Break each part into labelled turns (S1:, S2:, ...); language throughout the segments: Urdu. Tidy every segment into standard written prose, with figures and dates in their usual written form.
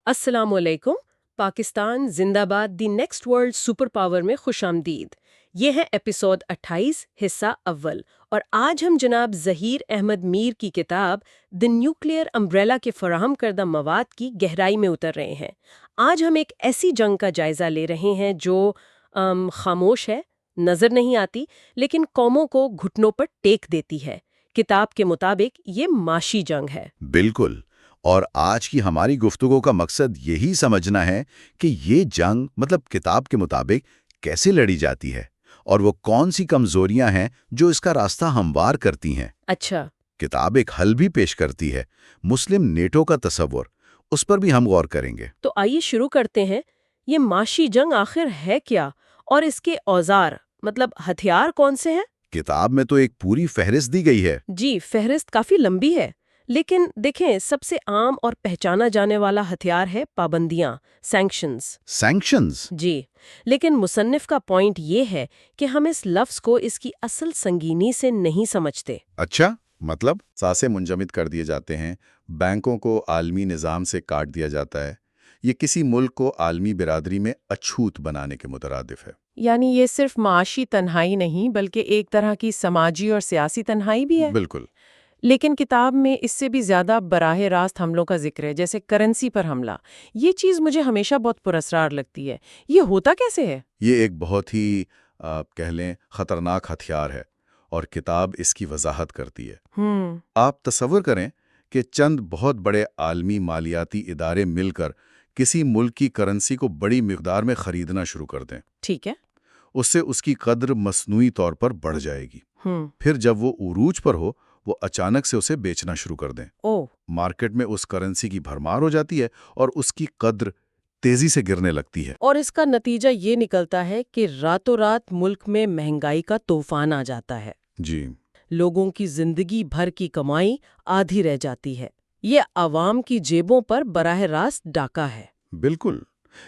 S1: السلام علیکم۔ پاکستان زندہ باد the next world super power میں خوش آمدید۔ یہ ہے ایپیسوڈ 28 حصہ اول، اور آج ہم جناب ظہیر احمد میر کی کتاب دی نیوکلیئر امبریلا کے فراہم کردہ مواد کی گہرائی میں اتر رہے ہیں۔ آج ہم ایک ایسی جنگ کا جائزہ لے رہے ہیں جو خاموش ہے، نظر نہیں آتی، لیکن قوموں کو گھٹنوں پر ٹیک دیتی ہے۔ کتاب کے مطابق یہ معاشی جنگ ہے۔
S2: بالکل، اور آج کی ہماری گفتگو کا مقصد یہی سمجھنا ہے کہ یہ جنگ کتاب کے مطابق کیسے لڑی جاتی ہے، اور وہ کون سی کمزوریاں ہیں جو اس کا راستہ ہموار کرتی ہیں۔
S1: اچھا،
S2: کتاب ایک حل بھی پیش کرتی ہے، مسلم نیٹو کا تصور، اس پر بھی ہم غور کریں گے۔
S1: تو آئیے شروع کرتے ہیں۔ یہ معاشی جنگ آخر ہے کیا، اور اس کے اوزار ہتھیار کون سے ہیں؟
S2: کتاب میں تو ایک پوری فہرست دی گئی ہے۔
S1: جی، فہرست کافی لمبی ہے، لیکن دیکھیں سب سے عام اور پہچانا جانے والا ہتھیار ہے پابندیاں، سینکشنز۔
S2: سینکشنز؟
S1: جی، لیکن مصنف کا پوائنٹ یہ ہے کہ ہم اس لفظ کو اس کی اصل سنگینی سے نہیں سمجھتے۔
S2: اچھا، ساسے منجمد کر دیے جاتے ہیں، بینکوں کو عالمی نظام سے کاٹ دیا جاتا ہے، یہ کسی ملک کو عالمی برادری میں اچھوت بنانے کے مترادف ہے۔
S3: یعنی یہ صرف معاشی تنہائی نہیں بلکہ ایک طرح کی سماجی اور سیاسی تنہائی بھی ہے۔
S2: بالکل۔
S3: لیکن کتاب میں اس سے بھی زیادہ براہ راست حملوں کا ذکر ہے، جیسے کرنسی پر حملہ۔ یہ چیز مجھے ہمیشہ بہت پراسرار لگتی ہے۔ یہ ہوتا کیسے ہے؟
S2: یہ ایک بہت ہی کہہ لیں خطرناک ہتھیار ہے، اور کتاب اس کی وضاحت کرتی ہے۔ آپ تصور کریں کہ چند بہت بڑے عالمی مالیاتی ادارے مل کر کسی ملک کی کرنسی کو بڑی مقدار میں خریدنا شروع کر دیں۔
S3: ٹھیک ہے۔
S2: اس سے اس کی قدر مصنوعی طور پر بڑھ جائے گی۔ پھر جب وہ عروج پر ہو، وہ اچانک سے اسے بیچنا شروع کر دیں۔ مارکیٹ میں اس کرنسی کی بھرمار ہو جاتی ہے، اور اس کی قدر تیزی سے گرنے لگتی ہے۔
S1: اور اس کا نتیجہ یہ نکلتا ہے کہ راتوں رات ملک میں مہنگائی کا طوفان آ جاتا ہے۔
S2: جی،
S1: لوگوں کی زندگی بھر کی کمائی آدھی رہ جاتی ہے۔ یہ عوام کی جیبوں پر براہ راست ڈاکہ ہے۔
S2: بالکل،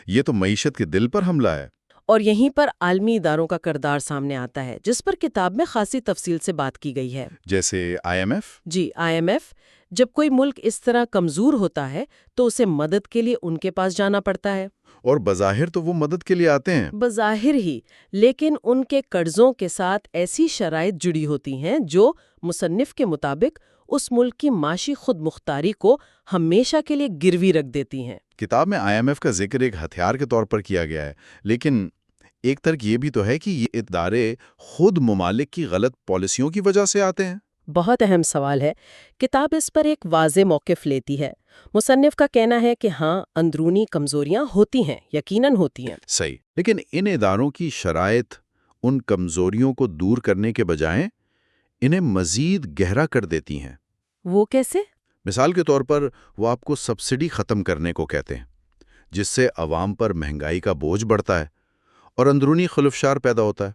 S2: یہ تو معیشت کے دل پر حملہ ہے۔
S1: اور یہیں پر عالمی اداروں کا کردار سامنے آتا ہے، جس پر کتاب میں خاصی تفصیل سے بات کی گئی ہے۔
S2: جیسے IMF؟
S1: جی، IMF۔ جب کوئی ملک اس طرح کمزور ہوتا ہے تو اسے مدد کے لیے ان کے پاس جانا پڑتا ہے۔
S2: اور بظاہر تو وہ مدد کے لیے آتے ہیں۔
S1: بظاہر ہی، لیکن ان کے قرضوں کے ساتھ ایسی شرائط جڑی ہوتی ہیں جو مصنف کے مطابق اس ملک کی معاشی خود مختاری کو ہمیشہ کے لیے گروی رکھ دیتی ہیں۔
S2: کتاب میں IMF کا ذکر ایک ہتھیار کے طور پر کیا گیا ہے، لیکن ایک ترک یہ بھی تو ہے کہ یہ ادارے خود ممالک کی غلط پالیسیوں کی وجہ سے آتے ہیں۔
S1: بہت اہم سوال ہے۔ کتاب اس پر ایک واضح موقف لیتی ہے۔ مصنف کا کہنا ہے کہ ہاں، اندرونی کمزوریاں ہوتی ہیں، یقیناً ہوتی ہیں۔
S2: صحیح، لیکن ان اداروں کی شرائط ان کمزوریوں کو دور کرنے کے بجائے انہیں مزید گہرا کر دیتی ہیں۔
S1: وہ کیسے؟
S2: مثال کے طور پر وہ آپ کو سبسڈی ختم کرنے کو کہتے ہیں، جس سے عوام پر مہنگائی کا بوجھ بڑھتا ہے اور اندرونی خلفشار پیدا ہوتا ہے۔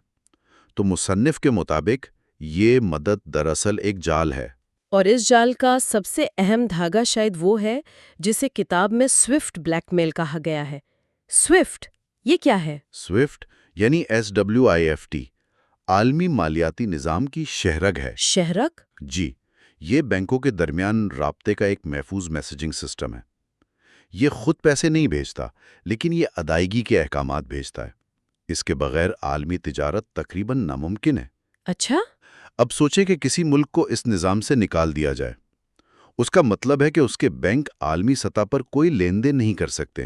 S2: تو مصنف کے مطابق یہ مدد دراصل ایک جال ہے۔
S1: اور اس جال کا سب سے اہم دھاگا شاید وہ ہے جسے کتاب میں سوئفٹ بلیک میل کہا گیا ہے۔ سوئفٹ، یہ کیا ہے؟
S2: سوئفٹ یعنی SWIFT عالمی مالیاتی نظام کی شہرگ ہے۔
S1: شہرگ؟
S2: جی، یہ بینکوں کے درمیان رابطے کا ایک محفوظ میسیجنگ سسٹم ہے۔ یہ خود پیسے نہیں بھیجتا، لیکن یہ ادائیگی کے احکامات بھیجتا ہے۔ اس کے بغیر عالمی تجارت تقریباً ناممکن ہے۔
S1: اچھا؟
S2: اب سوچیں کہ کسی ملک کو اس نظام سے نکال دیا جائے۔ اس کا مطلب ہے کہ اس کے بینک عالمی سطح پر کوئی لین دین نہیں کر سکتے،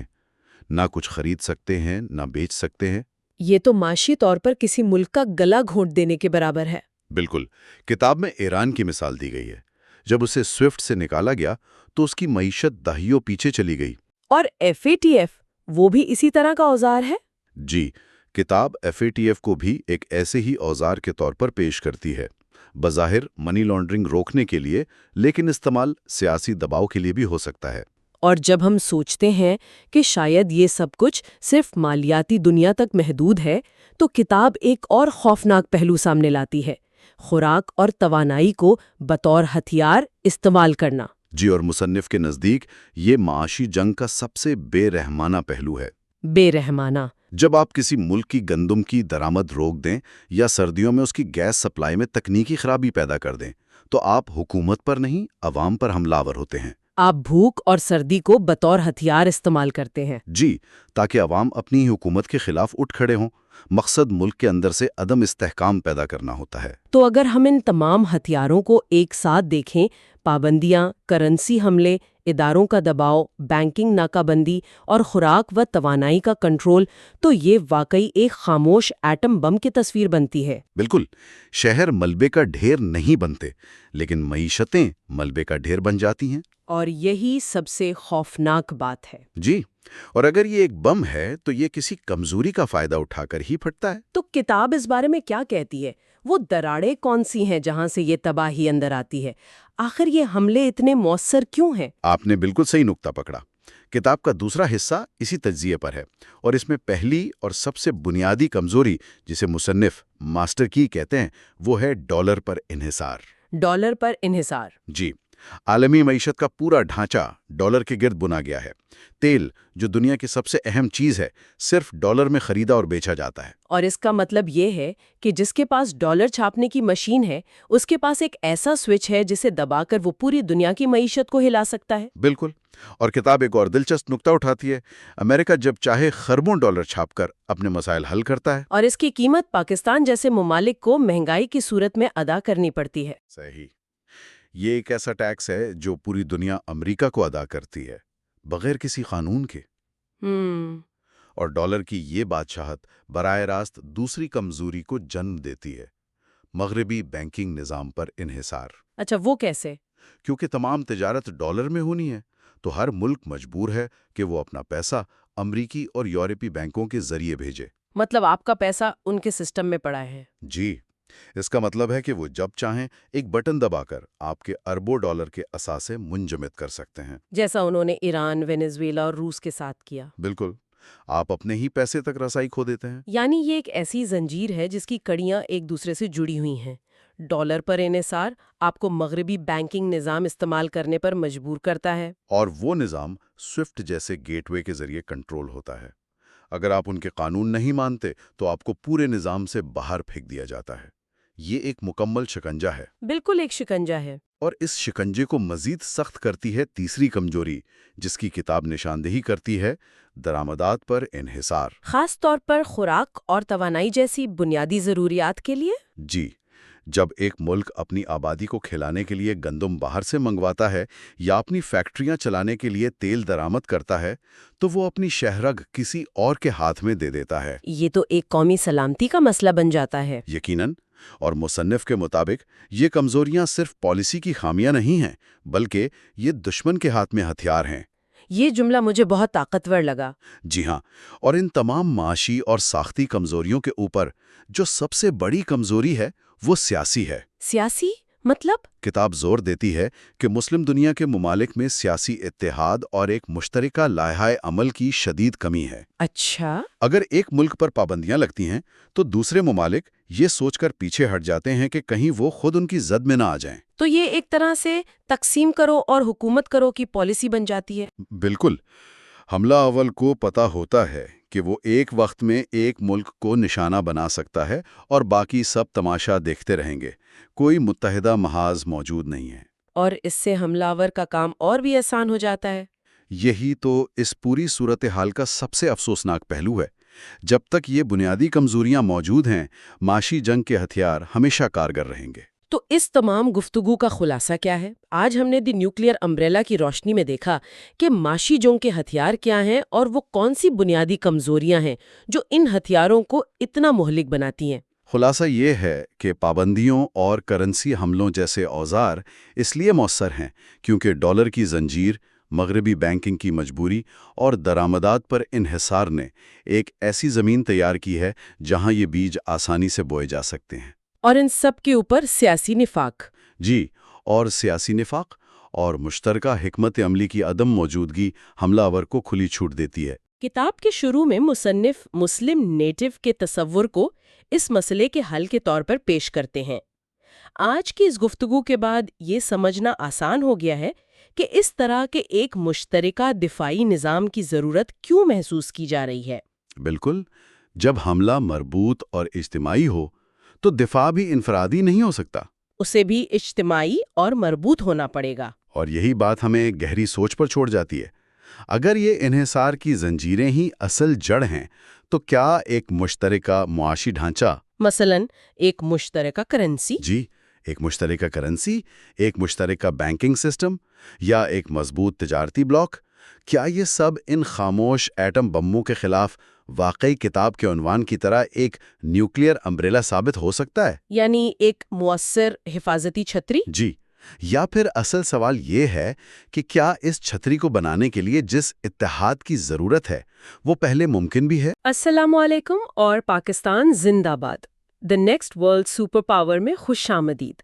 S2: نہ کچھ خرید سکتے ہیں، نہ بیچ سکتے ہیں۔
S1: یہ تو معاشی طور پر کسی ملک کا گلا گھونٹ دینے کے برابر ہے۔
S2: بالکل۔ کتاب میں ایران کی مثال دی گئی ہے۔ جب اسے سوئفٹ سے نکالا گیا تو اس کی معیشت دہائیوں پیچھے چلی گئی۔
S1: اور FATF وہ بھی اسی طرح کا اوزار ہے؟
S2: جی، کتاب FATF کو بھی ایک ایسے ہی اوزار کے طور پر پیش کرتی ہے، بظاہر منی لانڈرنگ روکنے کے لیے، لیکن استعمال سیاسی دباؤ کے لیے بھی ہو سکتا ہے۔
S1: اور جب ہم سوچتے ہیں کہ شاید یہ سب کچھ صرف مالیاتی دنیا تک محدود ہے، تو کتاب ایک اور خوفناک پہلو سامنے لاتی ہے: خوراک اور توانائی کو بطور ہتھیار استعمال کرنا۔
S2: جی، اور مصنف کے نزدیک یہ معاشی جنگ کا سب سے بے رحمانہ پہلو ہے۔
S1: بے رحمانہ؟
S2: جب آپ کسی ملک کی گندم کی درآمد روک دیں یا سردیوں میں اس کی گیس سپلائی میں تکنیکی خرابی پیدا کر دیں، تو آپ حکومت پر نہیں، عوام پر حملہ آور ہوتے ہیں۔
S1: آپ بھوک اور سردی کو بطور ہتھیار استعمال کرتے ہیں۔
S2: جی، تاکہ عوام اپنی حکومت کے خلاف اٹھ کھڑے ہوں۔ مقصد ملک کے اندر سے عدم استحکام پیدا کرنا ہوتا ہے۔
S1: تو اگر ہم ان تمام ہتھیاروں کو ایک ساتھ دیکھیں، پابندیاں، کرنسی حملے، اداروں کا دباؤ، بینکنگ ناکہ بندی اور خوراک و توانائی کا کنٹرول، تو یہ واقعی ایک خاموش ایٹم بم کی تصویر بنتی ہے۔
S2: بالکل، شہر ملبے کا ڈھیر نہیں بنتے، لیکن معیشتیں ملبے کا ڈھیر بن جاتی ہیں۔
S1: اور یہی سب سے خوفناک بات ہے۔
S2: جی، اور اگر یہ ایک بم ہے تو یہ کسی کمزوری کا فائدہ اٹھا کر ہی پھٹتا ہے۔
S1: تو کتاب اس بارے میں کیا کہتی ہے؟ وہ دراڑیں کون سی ہیں جہاں سے یہ تباہی اندر آتی ہے؟ آخر یہ حملے اتنے مؤثر کیوں ہیں؟
S2: آپ نے بالکل صحیح نقطہ پکڑا۔ کتاب کا دوسرا حصہ اسی تجزیے پر ہے، اور اس میں پہلی اور سب سے بنیادی کمزوری، جسے مصنف ماسٹر کی کہتے ہیں، وہ ہے ڈالر پر انحصار۔
S1: ڈالر پر انحصار۔
S2: جی، عالمی معیشت کا پورا ڈھانچہ ڈالر کے گرد بنا گیا ہے۔ تیل، جو دنیا کی سب سے اہم چیز ہے، صرف ڈالر میں خریدا اور بیچا جاتا ہے۔
S1: اور اس کا مطلب یہ ہے کہ جس کے پاس ڈالر چھاپنے کی مشین ہے، اس کے پاس ایک ایسا سوئچ ہے جسے دبا کر وہ پوری دنیا کی معیشت کو ہلا سکتا ہے۔
S2: بالکل، اور کتاب ایک اور دلچسپ نقطہ اٹھاتی ہے۔ امریکہ جب چاہے خربوں ڈالر چھاپ کر اپنے مسائل حل کرتا ہے۔
S1: اور اس کی قیمت پاکستان جیسے ممالک کو مہنگائی کی صورت میں ادا کرنی پڑتی ہے۔
S2: صحیح، یہ ایک ایسا ٹیکس ہے جو پوری دنیا امریکہ کو ادا کرتی ہے، بغیر کسی قانون کے۔ اور ڈالر کی یہ بادشاہت براہ راست دوسری کمزوری کو جنم دیتی ہے، مغربی بینکنگ نظام پر انحصار۔
S1: اچھا، وہ کیسے؟
S2: کیونکہ تمام تجارت ڈالر میں ہونی ہے، تو ہر ملک مجبور ہے کہ وہ اپنا پیسہ امریکی اور یورپی بینکوں کے ذریعے بھیجے۔
S1: مطلب آپ کا پیسہ ان کے سسٹم میں پڑا ہے۔
S2: جی، اس کا مطلب ہے کہ وہ جب چاہیں ایک بٹن دبا کر آپ کے اربوں ڈالر کے اثاثے منجمد کر سکتے ہیں،
S1: جیسا انہوں نے ایران، وینزویلا اور روس کے ساتھ کیا۔
S2: بالکل، آپ اپنے ہی پیسے تک رسائی کھو دیتے ہیں۔
S1: یعنی یہ ایک ایسی زنجیر ہے جس کی کڑیاں ایک دوسرے سے جڑی ہوئی ہیں۔ ڈالر پر انحصار آپ کو مغربی بینکنگ نظام استعمال کرنے پر مجبور کرتا ہے۔
S2: اور وہ نظام سوئفٹ جیسے گیٹ وے کے ذریعے کنٹرول ہوتا ہے۔ اگر آپ ان کے قانون نہیں مانتے تو آپ کو پورے نظام سے باہر پھینک دیا جاتا ہے۔ یہ ایک مکمل شکنجہ ہے۔
S1: بالکل ایک شکنجہ ہے۔
S2: اور اس شکنجے کو مزید سخت کرتی ہے تیسری کمزوری، جس کی کتاب نشاندہی کرتی ہے: درآمدات پر انحصار۔
S1: خاص طور پر خوراک اور توانائی جیسی بنیادی ضروریات کے لیے۔
S2: جی، جب ایک ملک اپنی آبادی کو کھلانے کے لیے گندم باہر سے منگواتا ہے یا اپنی فیکٹریاں چلانے کے لیے تیل درآمد کرتا ہے، تو وہ اپنی شہرگ کسی اور کے ہاتھ میں دے دیتا ہے۔
S1: یہ تو ایک قومی سلامتی کا مسئلہ بن جاتا ہے۔
S2: یقیناً، اور مصنف کے مطابق یہ کمزوریاں صرف پالیسی کی خامیاں نہیں ہیں، بلکہ یہ دشمن کے ہاتھ میں ہتھیار ہیں۔
S1: یہ جملہ مجھے بہت طاقتور لگا۔
S2: جی ہاں، اور ان تمام معاشی اور ساختی کمزوریوں کے اوپر جو سب سے بڑی کمزوری ہے وہ سیاسی ہے۔
S1: سیاسی مطلب؟
S2: کتاب زور دیتی ہے کہ مسلم دنیا کے ممالک میں سیاسی اتحاد اور ایک مشترکہ لائحہ عمل کی شدید کمی ہے۔
S1: اچھا۔
S2: اگر ایک ملک پر پابندیاں لگتی ہیں تو دوسرے ممالک یہ سوچ کر پیچھے ہٹ جاتے ہیں کہ کہیں وہ خود ان کی زد میں نہ آ جائیں۔
S1: تو یہ ایک طرح سے تقسیم کرو اور حکومت کرو کی پالیسی بن جاتی ہے۔
S2: بالکل، حملہ اول کو پتہ ہوتا ہے کہ وہ ایک وقت میں ایک ملک کو نشانہ بنا سکتا ہے اور باقی سب تماشا دیکھتے رہیں گے۔ کوئی متحدہ محاذ موجود نہیں ہے۔
S1: اور اس سے حملہ آور کا کام اور بھی آسان ہو جاتا ہے۔
S2: یہی تو اس پوری صورتحال کا سب سے افسوسناک پہلو ہے۔ جب تک یہ بنیادی کمزوریاں موجود ہیں، معاشی جنگ کے ہتھیار ہمیشہ کارگر رہیں گے۔
S1: تو اس تمام گفتگو کا خلاصہ کیا ہے؟ آج ہم نے دی نیوکلیئر امبریلا کی روشنی میں دیکھا کہ معاشی جنگ کے ہتھیار کیا ہیں اور وہ کون سی بنیادی کمزوریاں ہیں جو ان ہتھیاروں کو اتنا مہلک بناتی ہیں۔
S2: خلاصہ یہ ہے کہ پابندیوں اور کرنسی حملوں جیسے اوزار اس لیے مؤثر ہیں کیونکہ ڈالر کی زنجیر، مغربی بینکنگ کی مجبوری اور درآمدات پر انحصار نے ایک ایسی زمین تیار کی ہے جہاں یہ بیج آسانی سے بوئے جا سکتے ہیں۔
S1: اور ان سب کے اوپر سیاسی نفاق۔
S2: جی، اور سیاسی نفاق اور مشترکہ حکمت عملی کی عدم موجودگی حملہ آور کو کھلی چھوٹ دیتی ہے۔
S1: کتاب کے شروع میں مصنف مسلم نیٹو کے تصور کو اس مسئلے کے حل کے طور پر پیش کرتے ہیں۔ آج کی اس گفتگو کے بعد یہ سمجھنا آسان ہو گیا ہے کہ اس طرح کے ایک مشترکہ دفاعی نظام کی ضرورت کیوں محسوس کی جا رہی ہے۔
S2: بالکل، جب حملہ مربوط اور اجتماعی ہو تو دفاع بھی انفرادی نہیں ہو سکتا۔
S1: اسے بھی اجتماعی اور مربوط ہونا پڑے گا۔
S2: اور یہی بات ہمیں گہری سوچ پر چھوڑ جاتی ہے۔ اگر یہ انحصار کی زنجیریں ہی اصل جڑ ہیں تو کیا ایک مشترکہ معاشی ڈھانچہ،
S1: مثلا ایک مشترکہ کرنسی،
S2: جی ایک مشترکہ کرنسی، ایک مشترکہ بینکنگ سسٹم یا ایک مضبوط تجارتی بلاک، کیا یہ سب ان خاموش ایٹم بموں کے خلاف واقعی کتاب کے عنوان کی طرح ایک نیوکلیئر امبریلا ثابت ہو سکتا ہے؟
S1: یعنی ایک مؤثر حفاظتی چھتری؟
S2: جی، یا پھر اصل سوال یہ ہے کہ کیا اس چھتری کو بنانے کے لیے جس اتحاد کی ضرورت ہے وہ پہلے ممکن بھی ہے؟
S1: السلام علیکم اور پاکستان زندہ باد، the next world super power میں خوش آمدید۔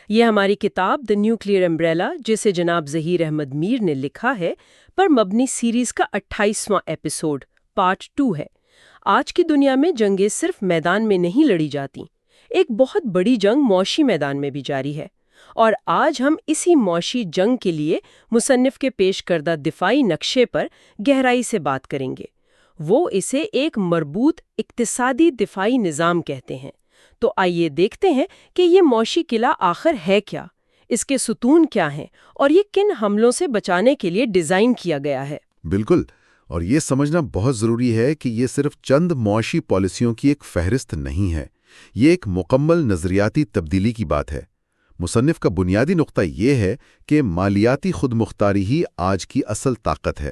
S1: یہ ہماری کتاب دی نیوکلیئر امبریلا، جسے جناب ظہیر احمد میر نے لکھا ہے، پر مبنی سیریز کا 28واں ایپیسوڈ پارٹ 2 ہے۔ آج کی دنیا میں جنگیں صرف میدان میں نہیں لڑی جاتی، ایک بہت بڑی جنگ معاشی میدان میں بھی جاری ہے، اور آج ہم اسی معاشی جنگ کے لیے مصنف کے پیش کردہ دفاعی نقشے پر گہرائی سے بات کریں گے۔ وہ اسے ایک مربوط اقتصادی دفاعی نظام کہتے ہیں۔ تو آئیے دیکھتے ہیں کہ یہ معاشی قلعہ آخر ہے کیا، اس کے ستون کیا ہیں، اور یہ کن حملوں سے بچانے کے لیے ڈیزائن کیا گیا ہے۔
S2: بالکل، اور یہ سمجھنا بہت ضروری ہے کہ یہ صرف چند معاشی پالیسیوں کی ایک فہرست نہیں ہے، یہ ایک مکمل نظریاتی تبدیلی کی بات ہے۔ مصنف کا بنیادی نقطہ یہ ہے کہ مالیاتی خود مختاری ہی آج کی اصل طاقت ہے۔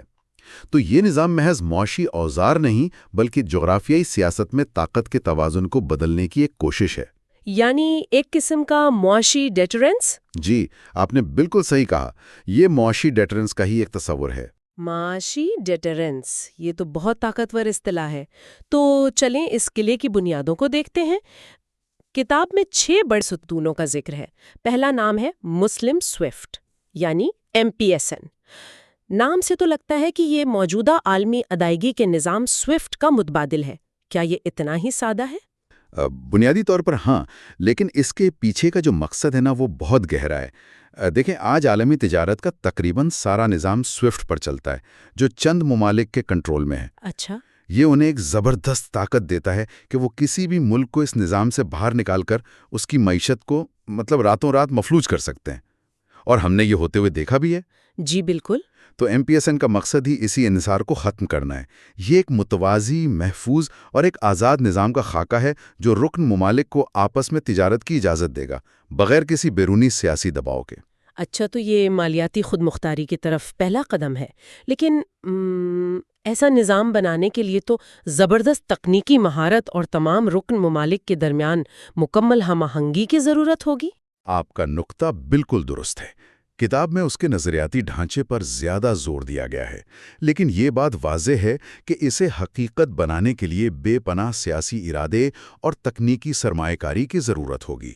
S2: تو یہ نظام محض معاشی اوزار نہیں بلکہ جغرافیائی سیاست میں طاقت کے توازن کو بدلنے کی ایک کوشش ہے۔
S1: یعنی ایک قسم کا معاشی ڈیٹرنس؟
S2: جی، آپ نے بالکل صحیح کہا، یہ معاشی ڈیٹرنس کا ہی ایک تصور ہے۔
S1: معاشی ڈیٹرنس، یہ تو بہت طاقتور اصطلاح ہے۔ تو چلیں اس قلعے کی بنیادوں کو دیکھتے ہیں۔ کتاب میں 6 بڑے ستونوں کا ذکر ہے۔ پہلا نام ہے مسلم سوئفٹ، یعنی MPSN۔ نام سے تو لگتا ہے کہ یہ موجودہ عالمی ادائیگی کے نظام سوئفٹ کا متبادل ہے۔ کیا یہ اتنا ہی سادہ ہے؟
S2: بنیادی طور پر ہاں، لیکن اس کے پیچھے کا جو مقصد ہے نا وہ بہت گہرا ہے۔ دیکھیں، آج عالمی تجارت کا تقریباً سارا نظام سوئفٹ پر چلتا ہے، جو چند ممالک کے کنٹرول میں ہے۔
S1: اچھا،
S2: یہ انہیں ایک زبردست طاقت دیتا ہے کہ وہ کسی بھی ملک کو اس نظام سے باہر نکال کر اس کی معیشت کو راتوں رات مفلوج کر سکتے ہیں، اور ہم نے یہ ہوتے ہوئے دیکھا بھی ہے۔
S1: جی بالکل۔
S2: تو MPSN کا مقصد ہی اسی انحصار کو ختم کرنا ہے۔ یہ ایک متوازی، محفوظ اور ایک آزاد نظام کا خاکہ ہے جو رکن ممالک کو آپس میں تجارت کی اجازت دے گا، بغیر کسی بیرونی سیاسی دباؤ کے۔
S1: اچھا، تو یہ مالیاتی خود مختاری کی طرف پہلا قدم ہے، لیکن ایسا نظام بنانے کے لیے تو زبردست تکنیکی مہارت اور تمام رکن ممالک کے درمیان مکمل ہم آہنگی کی ضرورت ہوگی۔
S2: آپ کا نقطہ بالکل درست ہے۔ کتاب میں اس کے نظریاتی ڈھانچے پر زیادہ زور دیا گیا ہے، لیکن یہ بات واضح ہے کہ اسے حقیقت بنانے کے لیے بے پناہ سیاسی ارادے اور تکنیکی سرمایہ کاری کی ضرورت ہوگی۔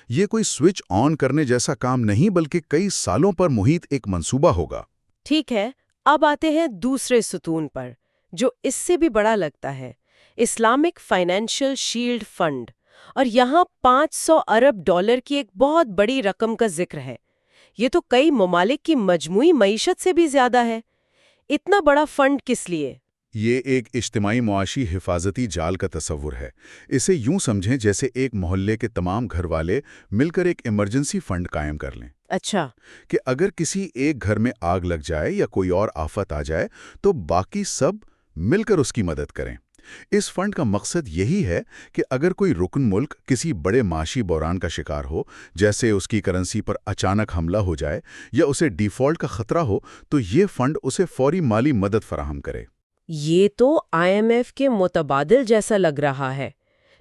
S2: یہ کوئی سوئچ آن کرنے جیسا کام نہیں بلکہ کئی سالوں پر محیط ایک منصوبہ ہوگا۔
S1: ٹھیک ہے، اب آتے ہیں دوسرے ستون پر، جو اس سے بھی بڑا لگتا ہے، اسلامک فائنینشل شیلڈ فنڈ، اور یہاں $500 ارب کی ایک بہت بڑی رقم کا ذکر ہے۔ یہ تو کئی ممالک کی مجموعی معیشت سے بھی زیادہ ہے۔ اتنا بڑا فنڈ کس لیے؟
S2: یہ ایک اجتماعی معاشی حفاظتی جال کا تصور ہے۔ اسے یوں سمجھیں جیسے ایک محلے کے تمام گھر والے مل کر ایک ایمرجنسی فنڈ قائم کر لیں۔
S1: اچھا،
S2: کہ اگر کسی ایک گھر میں آگ لگ جائے یا کوئی اور آفت آ جائے تو باقی سب مل کر اس کی مدد کریں۔ اس فنڈ کا مقصد یہی ہے کہ اگر کوئی رکن ملک کسی بڑے معاشی بحران کا شکار ہو، جیسے اس کی کرنسی پر اچانک حملہ ہو جائے یا اسے ڈیفالٹ کا خطرہ ہو، تو یہ فنڈ اسے فوری مالی مدد فراہم کرے۔
S1: یہ تو IMF کے متبادل جیسا لگ رہا ہے،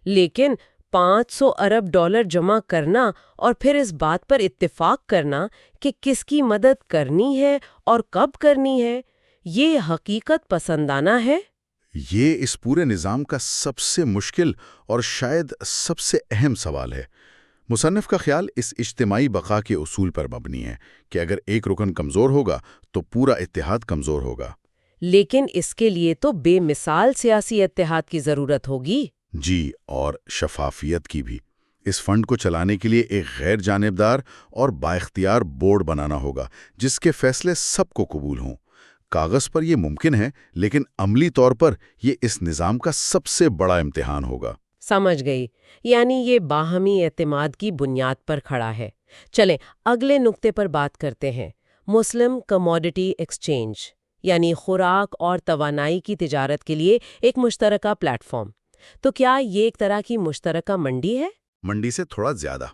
S1: لیکن $500 ارب جمع کرنا اور پھر اس بات پر اتفاق کرنا کہ کس کی مدد کرنی ہے اور کب کرنی ہے، یہ حقیقت پسندانہ ہے۔
S2: یہ اس پورے نظام کا سب سے مشکل اور شاید سب سے اہم سوال ہے۔ مصنف کا خیال اس اجتماعی بقا کے اصول پر مبنی ہے کہ اگر ایک رکن کمزور ہوگا تو پورا اتحاد کمزور ہوگا۔
S1: لیکن اس کے لیے تو بے مثال سیاسی اتحاد کی ضرورت ہوگی۔
S2: جی، اور شفافیت کی بھی۔ اس فنڈ کو چلانے کے لیے ایک غیر جانبدار اور بااختیار بورڈ بنانا ہوگا جس کے فیصلے سب کو قبول ہوں۔ کاغذ پر یہ ممکن ہے، لیکن عملی طور پر یہ اس نظام کا سب سے بڑا امتحان ہوگا۔
S1: سمجھ گئی، یعنی یہ باہمی اعتماد کی بنیاد پر کھڑا ہے۔ چلیں اگلے نقطے پر بات کرتے ہیں، مسلم کموڈٹی ایکسچینج، یعنی خوراک اور توانائی کی تجارت کے لیے ایک مشترکہ پلیٹ فارم۔ تو کیا یہ ایک طرح کی مشترکہ منڈی ہے؟
S2: منڈی سے تھوڑا زیادہ۔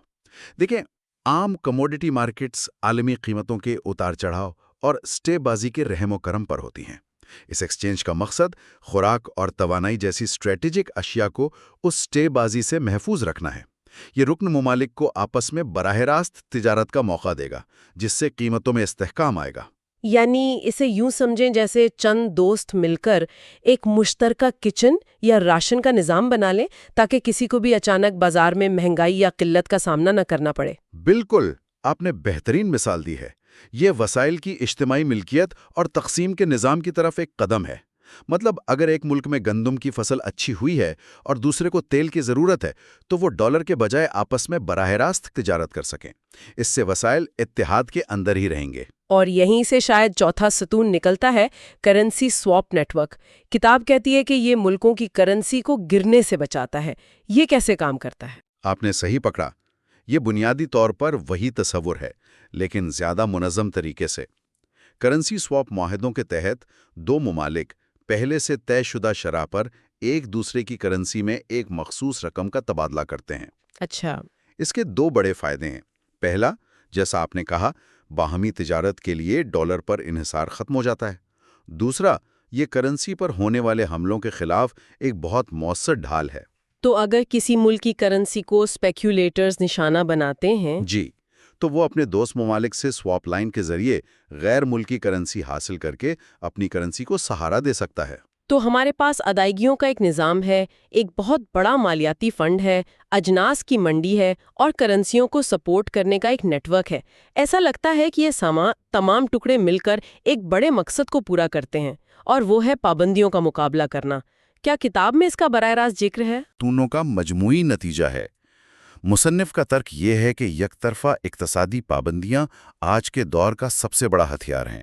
S2: دیکھیں، عام کموڈیٹی مارکیٹس عالمی قیمتوں کے اتار چڑھاؤ اور سٹے بازی کے رحم و کرم پر ہوتی ہیں۔ اس ایکسچینج کا مقصد خوراک اور توانائی جیسی اسٹریٹجک اشیاء کو اس سٹے بازی سے محفوظ رکھنا ہے۔ یہ رکن ممالک کو آپس میں براہ راست تجارت کا موقع دے گا، جس سے قیمتوں میں استحکام آئے گا۔
S1: یعنی اسے یوں سمجھیں جیسے چند دوست مل کر ایک مشترکہ کچن یا راشن کا نظام بنا لیں تاکہ کسی کو بھی اچانک بازار میں مہنگائی یا قلت کا سامنا نہ کرنا پڑے۔
S2: بالکل، آپ نے بہترین مثال دی ہے۔ یہ وسائل کی اجتماعی ملکیت اور تقسیم کے نظام کی طرف ایک قدم ہے۔ مطلب اگر ایک ملک میں گندم کی فصل اچھی ہوئی ہے اور دوسرے کو تیل کی ضرورت ہے تو وہ ڈالر کے بجائے آپس میں براہ راست تجارت کر سکیں۔ اس سے وسائل اتحاد کے اندر ہی رہیں گے۔
S1: اور یہیں سے شاید چوتھا ستون نکلتا ہے، کرنسی سواپ نیٹ ورک۔ کتاب کہتی ہے کہ یہ ملکوں کی کرنسی کو گرنے سے بچاتا ہے۔ یہ کیسے کام کرتا ہے؟
S2: آپ نے صحیح پکڑا۔ یہ بنیادی طور پر وہی تصور ہے، لیکن زیادہ منظم طریقے سے۔ کرنسی سواپ معاہدوں کے تحت دو ممالک پہلے سے طے شدہ شرح پر ایک دوسرے کی کرنسی میں ایک مخصوص رقم کا تبادلہ کرتے ہیں۔
S1: اچھا۔
S2: اس کے دو بڑے فائدے ہیں۔ پہلا، جیسا آپ نے کہا، باہمی تجارت کے لیے ڈالر پر انحصار ختم ہو جاتا ہے۔ دوسرا، یہ کرنسی پر ہونے والے حملوں کے خلاف ایک بہت مؤثر ڈھال ہے۔
S1: تو اگر کسی ملک کی کرنسی کو اسپیکیولیٹرز نشانہ بناتے ہیں
S2: جی، تو وہ اپنے دوست ممالک سے سواپ لائن کے ذریعے غیر ملکی کرنسی حاصل کر کے اپنی کرنسی کو سہارا دے سکتا ہے۔
S1: تو ہمارے پاس ادائیگیوں کا ایک نظام ہے، ایک بہت بڑا مالیاتی فنڈ ہے، اجناس کی منڈی ہے اور کرنسیوں کو سپورٹ کرنے کا ایک نیٹ ورک ہے۔ ایسا لگتا ہے کہ یہ تمام ٹکڑے مل کر ایک بڑے مقصد کو پورا کرتے ہیں، اور وہ ہے پابندیوں کا مقابلہ کرنا۔ کیا کتاب میں اس کا براہ راست ذکر ہے؟
S2: دونوں کا مجموعی نتیجہ ہے۔ مصنف کا ترک یہ ہے کہ یک طرفہ اقتصادی پابندیاں آج کے دور کا سب سے بڑا ہتھیار ہیں۔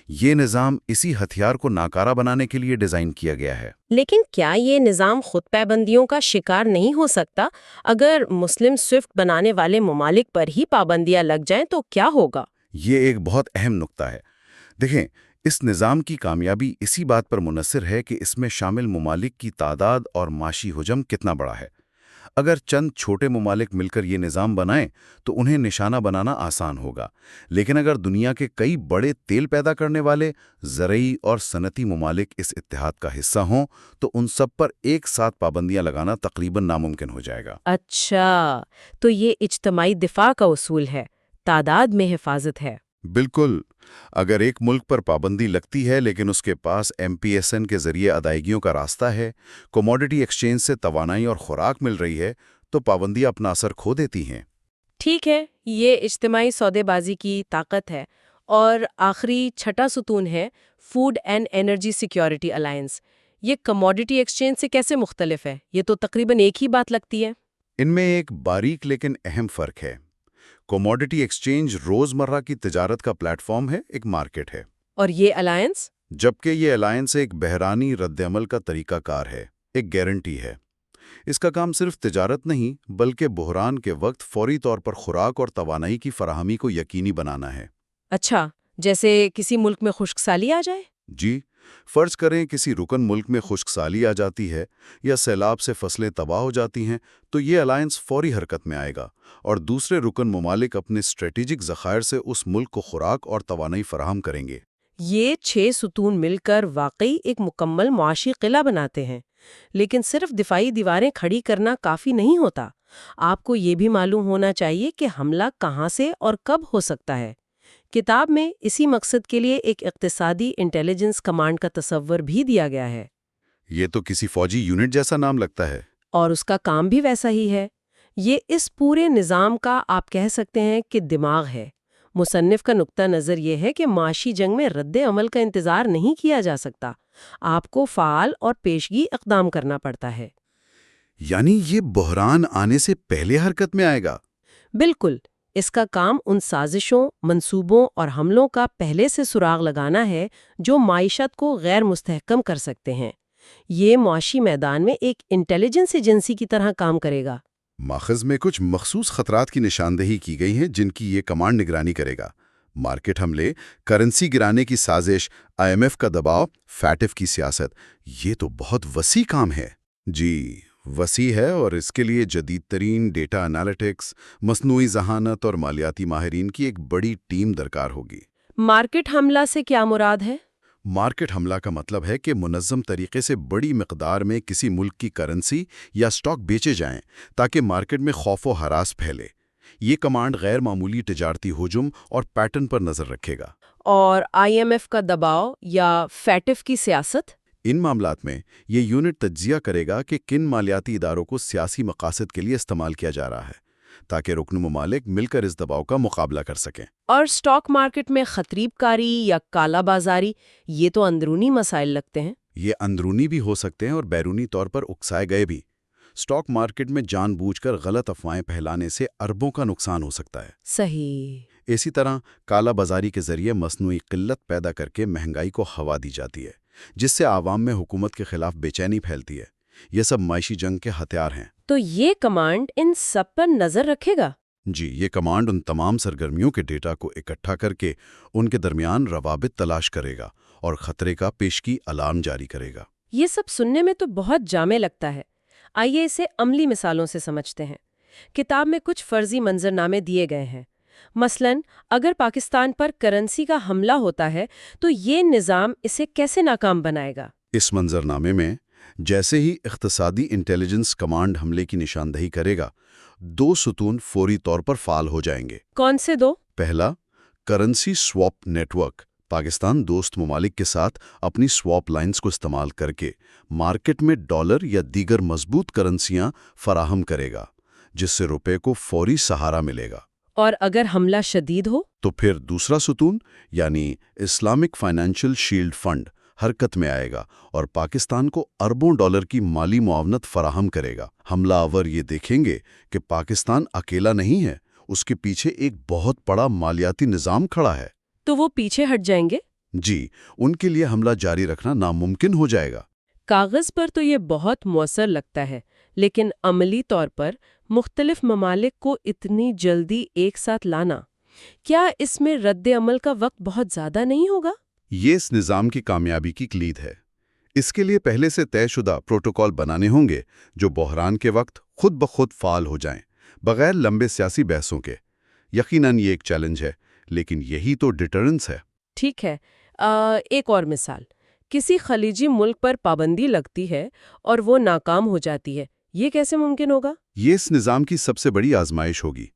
S2: یہ نظام اسی ہتھیار کو ناکارہ بنانے کے لیے ڈیزائن کیا گیا ہے۔
S1: لیکن کیا یہ نظام خود پابندیوں کا شکار نہیں ہو سکتا؟ اگر مسلم سوئفٹ بنانے والے ممالک پر ہی پابندیاں لگ جائیں تو کیا ہوگا؟
S2: یہ ایک بہت اہم نقطہ ہے۔ دیکھیں، اس نظام کی کامیابی اسی بات پر منحصر ہے کہ اس میں شامل ممالک کی تعداد اور معاشی حجم کتنا بڑا ہے۔ اگر چند چھوٹے ممالک مل کر یہ نظام بنائیں تو انہیں نشانہ بنانا آسان ہوگا، لیکن اگر دنیا کے کئی بڑے تیل پیدا کرنے والے زرعی اور صنعتی ممالک اس اتحاد کا حصہ ہوں تو ان سب پر ایک ساتھ پابندیاں لگانا تقریباً ناممکن ہو جائے گا۔
S1: اچھا، تو یہ اجتماعی دفاع کا اصول ہے، تعداد میں حفاظت ہے۔
S2: بالکل۔ اگر ایک ملک پر پابندی لگتی ہے لیکن اس کے پاس MPSN کے ذریعے ادائیگیوں کا راستہ ہے، کموڈیٹی ایکسچینج سے توانائی اور خوراک مل رہی ہے، تو پابندیاں اپنا اثر کھو دیتی ہیں۔
S1: ٹھیک ہے، یہ اجتماعی سودے بازی کی طاقت ہے۔ اور آخری چھٹا ستون ہے food and energy security alliance. یہ کموڈیٹی ایکسچینج سے کیسے مختلف ہے؟ یہ تو تقریباً ایک ہی بات لگتی ہے۔
S2: ان میں ایک باریک لیکن اہم فرق ہے۔ کموڈیٹی ایکسچینج روزمرہ کی تجارت کا پلیٹ فارم ہے، ایک مارکیٹ ہے،
S1: اور یہ الائنس؟
S2: جبکہ یہ الائنس ایک بحرانی رد عمل کا طریقہ کار ہے، ایک گارنٹی ہے۔ اس کا کام صرف تجارت نہیں بلکہ بحران کے وقت فوری طور پر خوراک اور توانائی کی فراہمی کو یقینی بنانا ہے۔
S1: اچھا، جیسے کسی ملک میں خشک سالی آ جائے؟
S2: جی، فرض کریں کسی رکن ملک میں خشک سالی آ جاتی ہے یا سیلاب سے فصلیں تباہ ہو جاتی ہیں تو یہ الائنس فوری حرکت میں آئے گا اور دوسرے رکن ممالک اپنے اسٹریٹجک ذخائر سے اس ملک کو خوراک اور توانائی فراہم کریں گے۔
S1: یہ 6 ستون مل کر واقعی ایک مکمل معاشی قلعہ بناتے ہیں، لیکن صرف دفاعی دیواریں کھڑی کرنا کافی نہیں ہوتا۔ آپ کو یہ بھی معلوم ہونا چاہیے کہ حملہ کہاں سے اور کب ہو سکتا ہے۔ کتاب میں اسی مقصد کے لیے ایک اقتصادی انٹیلیجنس کمانڈ کا تصور بھی دیا گیا ہے۔
S2: یہ تو کسی فوجی یونٹ جیسا نام لگتا ہے۔
S1: اور اس کا کام بھی ویسا ہی ہے۔ یہ اس پورے نظام کا آپ کہہ سکتے ہیں کہ دماغ ہے۔ مصنف کا نقطہ نظر یہ ہے کہ معاشی جنگ میں رد عمل کا انتظار نہیں کیا جا سکتا، آپ کو فعال اور پیشگی اقدام کرنا پڑتا ہے۔
S2: یعنی یہ بحران آنے سے پہلے حرکت میں آئے گا؟
S1: بالکل، اس کا کام ان سازشوں، منصوبوں اور حملوں کا پہلے سے سراغ لگانا ہے جو معیشت کو غیر مستحکم کر سکتے ہیں۔ یہ معاشی میدان میں ایک انٹیلیجنس ایجنسی کی طرح کام کرے گا۔
S2: ماخذ میں کچھ مخصوص خطرات کی نشاندہی کی گئی ہیں جن کی یہ کمانڈ نگرانی کرے گا۔ مارکیٹ حملے، کرنسی گرانے کی سازش، IMF کا دباؤ، فیٹف کی سیاست، یہ تو بہت وسیع کام ہے۔ جی وسیع ہے، اور اس کے لیے جدید ترین ڈیٹا انالیٹکس، مصنوعی ذہانت اور مالیاتی ماہرین کی ایک بڑی ٹیم درکار ہوگی۔
S1: مارکیٹ حملہ سے کیا مراد ہے؟
S2: مارکیٹ حملہ کا مطلب ہے کہ منظم طریقے سے بڑی مقدار میں کسی ملک کی کرنسی یا سٹاک بیچے جائیں تاکہ مارکیٹ میں خوف و ہراس پھیلے۔ یہ کمانڈ غیر معمولی تجارتی ہجوم اور پیٹرن پر نظر رکھے گا۔
S1: اور IMF کا دباؤ یا فیٹف کی سیاست؟
S2: ان معاملات میں یہ یونٹ تجزیہ کرے گا کہ کن مالیاتی اداروں کو سیاسی مقاصد کے لیے استعمال کیا جا رہا ہے، تاکہ رکن ممالک مل کر اس دباؤ کا مقابلہ کر سکیں۔
S1: اور سٹاک مارکیٹ میں خطریب کاری یا کالا بازاری، یہ تو اندرونی مسائل لگتے ہیں۔
S2: یہ اندرونی بھی ہو سکتے ہیں اور بیرونی طور پر اکسائے گئے بھی۔ سٹاک مارکیٹ میں جان بوجھ کر غلط افواہیں پھیلانے سے اربوں کا نقصان ہو سکتا ہے۔
S1: صحیح۔
S2: اسی طرح کالا بازاری کے ذریعے مصنوعی قلت پیدا کر کے مہنگائی کو ہوا دی جاتی ہے، جس سے عوام میں حکومت کے خلاف بے چینی پھیلتی ہے۔ یہ سب معاشی جنگ کے ہتھیار ہیں۔
S1: تو یہ کمانڈ ان سب پر نظر رکھے گا؟
S2: جی، یہ کمانڈ ان تمام سرگرمیوں کے ڈیٹا کو اکٹھا کر کے ان کے درمیان روابط تلاش کرے گا اور خطرے کا پیشگی الارم جاری کرے گا۔
S1: یہ سب سننے میں تو بہت جامع لگتا ہے۔ آئیے اسے عملی مثالوں سے سمجھتے ہیں۔ کتاب میں کچھ فرضی منظرنامے دیے گئے ہیں۔ مثلاً اگر پاکستان پر کرنسی کا حملہ ہوتا ہے تو یہ نظام اسے کیسے ناکام بنائے گا؟
S2: اس منظرنامے میں جیسے ہی اقتصادی انٹیلیجنس کمانڈ حملے کی نشاندہی کرے گا، 2 ستون فوری طور پر فعال ہو جائیں گے۔
S1: کون سے 2؟
S2: پہلا، currency swap network. Pakistan دوست ممالک کے ساتھ اپنی سواپ لائنز کو استعمال کر کے مارکیٹ میں ڈالر یا دیگر مضبوط کرنسیاں فراہم کرے گا، جس سے روپے کو فوری سہارا ملے گا۔
S1: اور اگر حملہ شدید ہو؟
S2: تو پھر دوسرا ستون یعنی اسلامک فائنینشیل شیلڈ فنڈ حرکت میں آئے گا اور پاکستان کو اربوں ڈالر کی مالی معاونت فراہم کرے گا۔ حملہ آور یہ دیکھیں گے کہ پاکستان اکیلا نہیں ہے، اس کے پیچھے ایک بہت بڑا مالیاتی نظام کھڑا ہے۔
S1: تو وہ پیچھے ہٹ جائیں گے؟
S2: جی، ان کے لیے حملہ جاری رکھنا ناممکن ہو جائے گا۔
S1: کاغذ پر تو یہ بہت مؤثر لگتا ہے، لیکن عملی طور پر مختلف ممالک کو اتنی جلدی ایک ساتھ لانا، کیا اس میں رد عمل کا وقت بہت زیادہ نہیں ہوگا؟
S2: یہ اس نظام کی کامیابی کی کلید ہے۔ اس کے لیے پہلے سے طے شدہ پروٹوکول بنانے ہوں گے جو بحران کے وقت خود بخود فعال ہو جائیں، بغیر لمبے سیاسی بحثوں کے۔ یقیناً یہ ایک چیلنج ہے، لیکن یہی تو ڈیٹرنس ہے۔
S1: ٹھیک ہے، ایک اور مثال۔ کسی خلیجی ملک پر پابندی لگتی ہے اور وہ ناکام ہو جاتی ہے، یہ کیسے ممکن ہوگا؟
S2: یہ اس نظام کی سب سے بڑی آزمائش ہوگی۔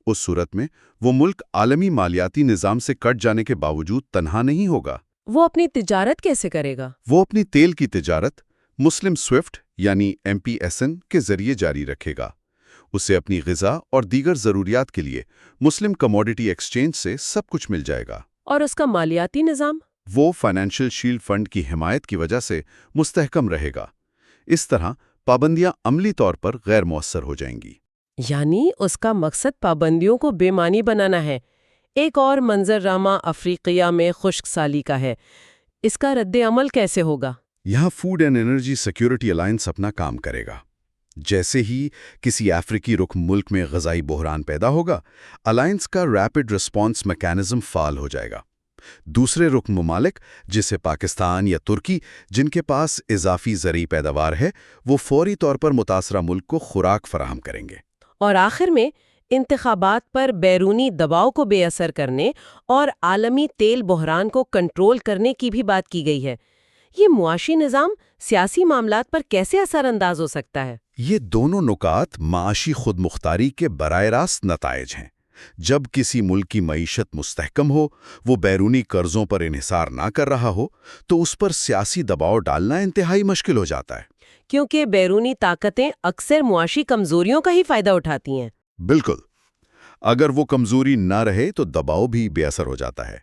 S2: اس صورت میں وہ ملک عالمی مالیاتی نظام سے کٹ جانے کے باوجود تنہا نہیں ہوگا۔
S1: وہ اپنی تجارت کیسے کرے گا؟
S2: وہ اپنی تیل کی تجارت مسلم سوئفٹ یعنی MPSN کے ذریعے جاری رکھے گا۔ اسے اپنی غذا اور دیگر ضروریات کے لیے مسلم کموڈیٹی ایکسچینج سے سب کچھ مل جائے گا۔
S1: اور اس کا مالیاتی نظام؟
S2: وہ فائنینشیل شیلڈ فنڈ کی حمایت کی وجہ سے مستحکم رہے گا۔ اس طرح پابندیاں عملی طور پر غیر مؤثر ہو جائیں گی۔
S1: یعنی اس کا مقصد پابندیوں کو بے معنی بنانا ہے۔ ایک اور منظرنامہ افریقیہ میں خشک سالی کا ہے، اس کا رد عمل کیسے ہوگا؟
S2: یہاں food and energy security alliance اپنا کام کرے گا۔ جیسے ہی کسی افریقی رکن ملک میں غذائی بحران پیدا ہوگا، الائنس کا ریپڈ رسپانس میکانزم فعال ہو جائے گا۔ دوسرے رکن ممالک جیسے پاکستان یا ترکی، جن کے پاس اضافی زرعی پیداوار ہے، وہ فوری طور پر متاثرہ ملک کو خوراک فراہم کریں گے۔
S1: اور آخر میں انتخابات پر بیرونی دباؤ کو بے اثر کرنے اور عالمی تیل بحران کو کنٹرول کرنے کی بھی بات کی گئی ہے۔ یہ معاشی نظام سیاسی معاملات پر کیسے اثر انداز ہو سکتا ہے؟
S2: یہ دونوں نکات معاشی خود مختاری کے براہ راست نتائج ہیں۔ جب کسی ملک کی معیشت مستحکم ہو، وہ بیرونی قرضوں پر انحصار نہ کر رہا ہو، تو اس پر سیاسی دباؤ ڈالنا انتہائی مشکل ہو جاتا ہے۔
S1: کیونکہ بیرونی طاقتیں اکثر معاشی کمزوریوں کا ہی فائدہ اٹھاتی ہیں۔
S2: بالکل، اگر وہ کمزوری نہ رہے تو دباؤ بھی بے اثر ہو جاتا ہے۔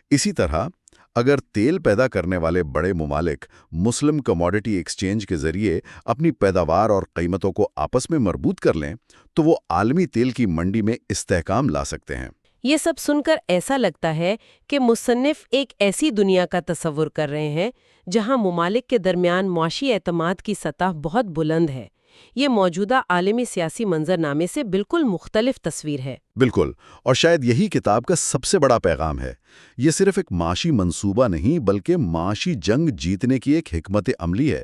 S2: اسی طرح اگر تیل پیدا کرنے والے بڑے ممالک مسلم کموڈیٹی ایکسچینج کے ذریعے اپنی پیداوار اور قیمتوں کو آپس میں مربوط کر لیں تو وہ عالمی تیل کی منڈی میں استحکام لا سکتے ہیں۔
S1: یہ سب سن کر ایسا لگتا ہے کہ مصنف ایک ایسی دنیا کا تصور کر رہے ہیں جہاں ممالک کے درمیان معاشی اعتماد کی سطح بہت بلند ہے، یہ موجودہ عالمی سیاسی منظرنامے سے بالکل مختلف تصویر ہے۔
S2: بالکل، اور شاید یہی کتاب کا سب سے بڑا پیغام ہے۔ یہ صرف ایک معاشی منصوبہ نہیں بلکہ معاشی جنگ جیتنے کی ایک حکمت عملی ہے۔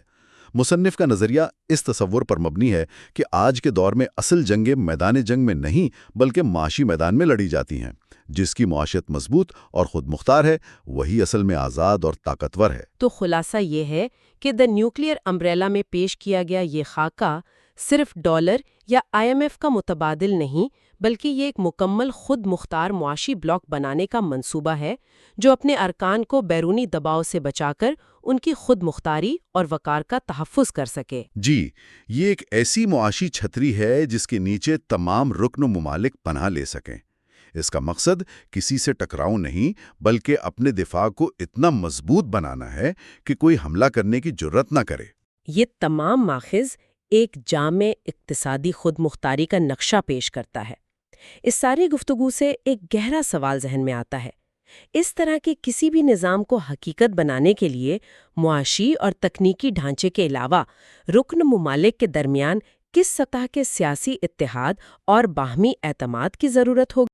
S2: مصنف کا نظریہ اس تصور پر مبنی ہے کہ آج کے دور میں اصل جنگیں میدان جنگ میں نہیں بلکہ معاشی میدان میں لڑی جاتی ہیں۔ جس کی معاشیت مضبوط اور خود مختار ہے وہی اصل میں آزاد اور طاقتور ہے۔
S1: تو خلاصہ یہ ہے کہ دی نیوکلیئر امبریلا میں پیش کیا گیا یہ خاکہ صرف ڈالر یا IMF کا متبادل نہیں بلکہ یہ ایک مکمل خود مختار معاشی بلاک بنانے کا منصوبہ ہے جو اپنے ارکان کو بیرونی دباؤ سے بچا کر ان کی خود مختاری اور وقار کا تحفظ کر سکے۔
S2: جی، یہ ایک ایسی معاشی چھتری ہے جس کے نیچے تمام رکن ممالک پناہ لے سکیں۔ اس کا مقصد کسی سے ٹکراؤ نہیں بلکہ اپنے دفاع کو اتنا مضبوط بنانا ہے کہ کوئی حملہ کرنے کی جرات نہ کرے۔
S1: یہ تمام ماخذ ایک جامع اقتصادی خود مختاری کا نقشہ پیش کرتا ہے۔ اس ساری گفتگو سے ایک گہرا سوال ذہن میں آتا ہے۔ اس طرح کے کسی بھی نظام کو حقیقت بنانے کے لیے معاشی اور تکنیکی ڈھانچے کے علاوہ رکن ممالک کے درمیان کس سطح کے سیاسی اتحاد اور باہمی اعتماد کی ضرورت ہوگی؟